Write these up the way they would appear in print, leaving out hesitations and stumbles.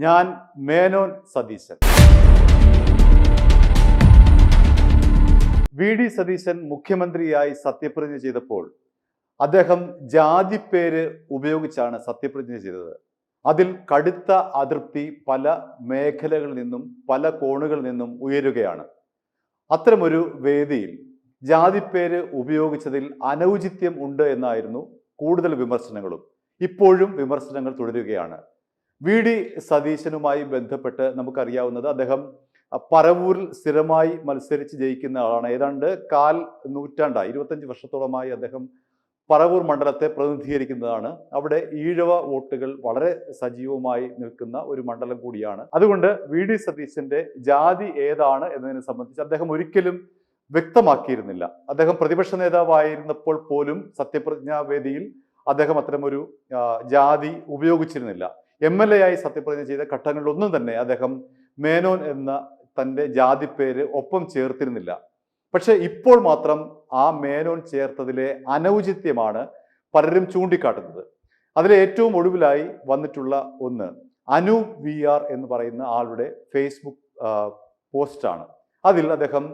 ഞാൻ മേനോൻ സതീശൻ. വി.ഡി. സതീശൻ മുഖ്യമന്ത്രിയായി സത്യപ്രതിജ്ഞ ചെയ്തപ്പോൾ അദ്ദേഹം ജാതിപ്പേര് ഉപയോഗിച്ചാണ് സത്യപ്രതിജ്ഞ ചെയ്തത്. അതിൽ കടുത്ത അതൃപ്തി പല മേഖലകളിൽ നിന്നും പല കോണുകളിൽ നിന്നും ഉയരുകയാണ്. അത്തരമൊരു വേദിയിൽ ജാതിപ്പേര് ഉപയോഗിച്ചതിൽ അനൗചിത്യം ഉണ്ട് എന്നായിരുന്നു കൂടുതൽ വിമർശനങ്ങളും. ഇപ്പോഴും വിമർശനങ്ങൾ തുടരുകയാണ്. വി.ഡി. സതീശനുമായി ബന്ധപ്പെട്ട് നമുക്കറിയാവുന്നത് അദ്ദേഹം പറവൂരിൽ സ്ഥിരമായി മത്സരിച്ച് ജയിക്കുന്ന ആളാണ്. ഏതാണ്ട് കാൽ നൂറ്റാണ്ടായി 25 വർഷത്തോളമായി അദ്ദേഹം പറവൂർ മണ്ഡലത്തെ പ്രതിനിധീകരിക്കുന്നതാണ്. അവിടെ ഈഴവ വോട്ടുകൾ വളരെ സജീവമായി നിൽക്കുന്ന ഒരു മണ്ഡലം കൂടിയാണ്. അതുകൊണ്ട് വി.ഡി. സതീശന്റെ ജാതി ഏതാണ് എന്നതിനെ സംബന്ധിച്ച് അദ്ദേഹം ഒരിക്കലും വ്യക്തമാക്കിയിരുന്നില്ല. അദ്ദേഹം പ്രതിപക്ഷ നേതാവായിരുന്നപ്പോൾ പോലും സത്യപ്രതിജ്ഞാ വേദിയിൽ അദ്ദേഹം അത്തരമൊരു ജാതി ഉപയോഗിച്ചിരുന്നില്ല. MLA ആയി സത്യപ്രതിജ്ഞ ചെയ്ത ഘട്ടങ്ങളിലൊന്നും തന്നെ അദ്ദേഹം മേനോൻ എന്ന തൻ്റെ ജാതിപ്പേര് ഒപ്പം ചേർത്തിരുന്നില്ല. പക്ഷെ ഇപ്പോൾ മാത്രം ആ മേനോൻ ചേർത്തതിലെ അനൗചിത്യമാണ് പലരും ചൂണ്ടിക്കാട്ടുന്നത്. അതിലെ ഏറ്റവും ഒടുവിലായി വന്നിട്ടുള്ള ഒന്ന് അനൂപ് VR എന്ന് പറയുന്ന ആളുടെ ഫേസ്ബുക്ക് പോസ്റ്റാണ്. അതിൽ അദ്ദേഹം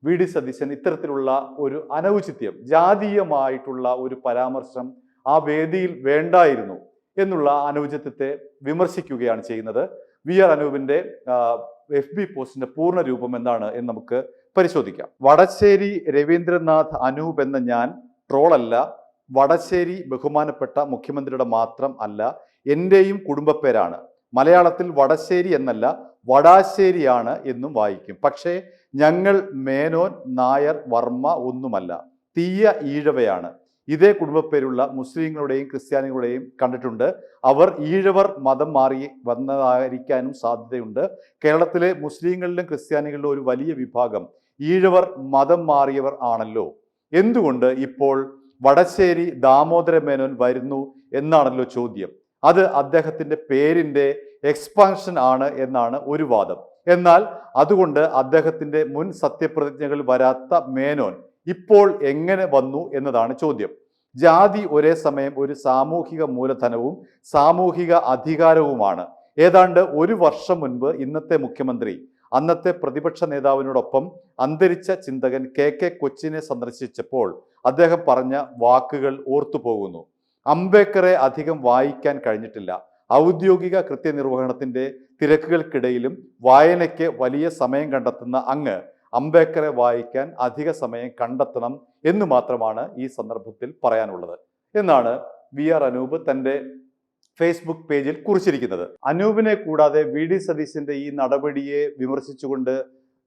വി.ഡി. സതീശൻ ഇത്തരത്തിലുള്ള ഒരു അനൗചിത്യം, ജാതീയമായിട്ടുള്ള ഒരു പരാമർശം ആ വേദിയിൽ വേണ്ടായിരുന്നു എന്നുള്ള അനൗചിത്യത്തെ വിമർശിക്കുകയാണ് ചെയ്യുന്നത്. VR അനൂപിന്റെ FB പോസ്റ്റിന്റെ പൂർണ്ണ രൂപം എന്താണ് എന്ന് നമുക്ക് പരിശോധിക്കാം. വടശ്ശേരി രവീന്ദ്രനാഥ് അനൂപ് എന്ന ഞാൻ ട്രോളല്ല, വടശ്ശേരി ബഹുമാനപ്പെട്ട മുഖ്യമന്ത്രിയുടെ മാത്രം അല്ല, എന്റെയും കുടുംബപ്പേരാണ്. മലയാളത്തിൽ വടശ്ശേരി എന്നല്ല വടാശ്ശേരിയാണ് എന്നും വായിക്കും. പക്ഷേ ഞങ്ങൾ മേനോൻ, നായർ, വർമ്മ ഒന്നുമല്ല, തീയ ഈഴവയാണ്. ഇതേ കുടുംബപ്പേരുള്ള മുസ്ലിങ്ങളുടെയും ക്രിസ്ത്യാനികളുടെയും കണ്ടിട്ടുണ്ട്. അവർ ഈഴവർ മതം മാറി വന്നതായിരിക്കാനും സാധ്യതയുണ്ട്. കേരളത്തിലെ മുസ്ലിങ്ങളിലും ക്രിസ്ത്യാനികളിലും ഒരു വലിയ വിഭാഗം ഈഴവർ മതം മാറിയവർ ആണല്ലോ. എന്തുകൊണ്ട് ഇപ്പോൾ വടശ്ശേരി ദാമോദര മേനോൻ വരുന്നു എന്നാണല്ലോ ചോദ്യം. അത് അദ്ദേഹത്തിന്റെ പേരിന്റെ എക്സ്പാൻഷൻ ആണ് എന്നാണ് ഒരു വാദം. എന്നാൽ അതുകൊണ്ട് അദ്ദേഹത്തിന്റെ മുൻ സത്യപ്രതിജ്ഞകൾ വരാത്ത മേനോൻ ഇപ്പോൾ എങ്ങനെ വന്നു എന്നതാണ് ചോദ്യം. ജാതി ഒരേ സമയം ഒരു സാമൂഹിക മൂലധനവും സാമൂഹിക അധികാരവുമാണ്. ഏതാണ്ട് ഒരു വർഷം മുൻപ് ഇന്നത്തെ മുഖ്യമന്ത്രി അന്നത്തെ പ്രതിപക്ഷ നേതാവിനോടൊപ്പം അന്തരിച്ച ചിന്തകൻ KK കൊച്ചിനെ സന്ദർശിച്ചപ്പോൾ അദ്ദേഹം പറഞ്ഞ വാക്കുകൾ ഓർത്തുപോകുന്നു. അംബേദ്കറെ അധികം വായിക്കാൻ കഴിഞ്ഞിട്ടില്ല. ഔദ്യോഗിക കൃത്യനിർവഹണത്തിന്റെ തിരക്കുകൾക്കിടയിലും വായനയ്ക്ക് വലിയ സമയം കണ്ടെത്തുന്ന അങ്ങ് അംബേദ്കറെ വായിക്കാൻ അധിക സമയം കണ്ടെത്തണം എന്ന് മാത്രമാണ് ഈ സന്ദർഭത്തിൽ പറയാനുള്ളത് എന്നാണ് VR അനൂപ് തൻ്റെ ഫേസ്ബുക്ക് പേജിൽ കുറിച്ചിരിക്കുന്നത്. അനൂപിനെ കൂടാതെ വി.ഡി. സതീശന്റെ ഈ നടപടിയെ വിമർശിച്ചുകൊണ്ട്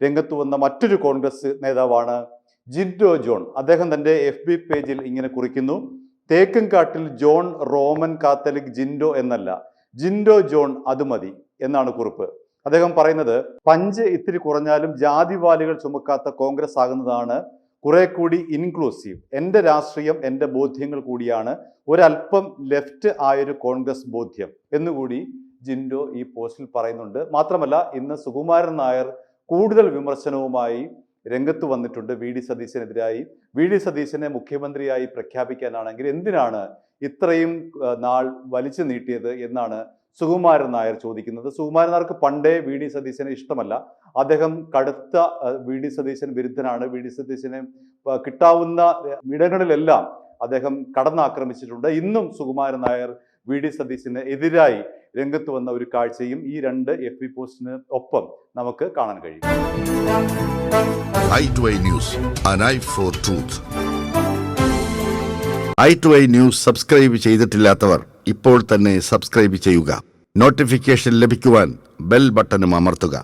രംഗത്ത് വന്ന മറ്റൊരു കോൺഗ്രസ് നേതാവാണ് ജിൻഡോ ജോൺ. അദ്ദേഹം തൻ്റെ FB പേജിൽ ഇങ്ങനെ കുറിക്കുന്നു: തേക്കൻകാട്ടിൽ ജോൺ റോമൻ കാത്തലിക് ജിൻഡോ എന്നല്ല, ജിൻഡോ ജോൺ അത് മതി എന്നാണ് കുറിപ്പ്. അദ്ദേഹം പറയുന്നത്, പഞ്ച് ഇത്തിരി കുറഞ്ഞാലും ജാതിവാലികൾ ചുമക്കാത്ത കോൺഗ്രസ് ആകുന്നതാണ് കുറെ കൂടി ഇൻക്ലൂസീവ്. എൻ്റെ രാഷ്ട്രീയം എൻ്റെ ബോധ്യങ്ങൾ കൂടിയാണ്, ഒരല്പം ലെഫ്റ്റ് ആയൊരു കോൺഗ്രസ് ബോധ്യം എന്നുകൂടി ജിൻഡോ ഈ പോസ്റ്റിൽ പറയുന്നുണ്ട്. മാത്രമല്ല, ഇന്ന് സുകുമാരൻ നായർ കൂടുതൽ വിമർശനവുമായി രംഗത്ത് വന്നിട്ടുണ്ട് വി.ഡി. സതീശനെതിരായി. വി.ഡി. സതീശനെ മുഖ്യമന്ത്രിയായി പ്രഖ്യാപിക്കാനാണെങ്കിൽ എന്തിനാണ് ഇത്രയും നാൾ വലിച്ചു നീട്ടിയത് എന്നാണ് സുകുമാരൻ നായർ ചോദിക്കുന്നത്. സുകുമാരൻ നായർക്ക് പണ്ടേ വി.ഡി. സതീശനെ ഇഷ്ടമല്ല. അദ്ദേഹം കടുത്ത വി.ഡി. സതീശൻ വിരുദ്ധനാണ്. വി.ഡി. സതീശനെ കിട്ടാവുന്ന ഇടങ്ങളിലെല്ലാം അദ്ദേഹം കടന്നാക്രമിച്ചിട്ടുണ്ട്. ഇന്നും സുകുമാരൻ നായർ വി.ഡി. സതീശന് എതിരായി രംഗത്ത് വന്ന ഒരു കാഴ്ചയും ഈ രണ്ട് FB പോസ്റ്റിന് ഒപ്പം നമുക്ക് കാണാൻ കഴിയും. i2i News, an eye for truth. i2i News subscribe ചെയ്തിട്ടില്ലാത്തവർ ഇപ്പോൾ തന്നെ സബ്സ്ക്രൈബ് ചെയ്യുക. നോട്ടിഫിക്കേഷൻ ലഭിക്കുവാൻ ബെൽ ബട്ടണും അമർത്തുക.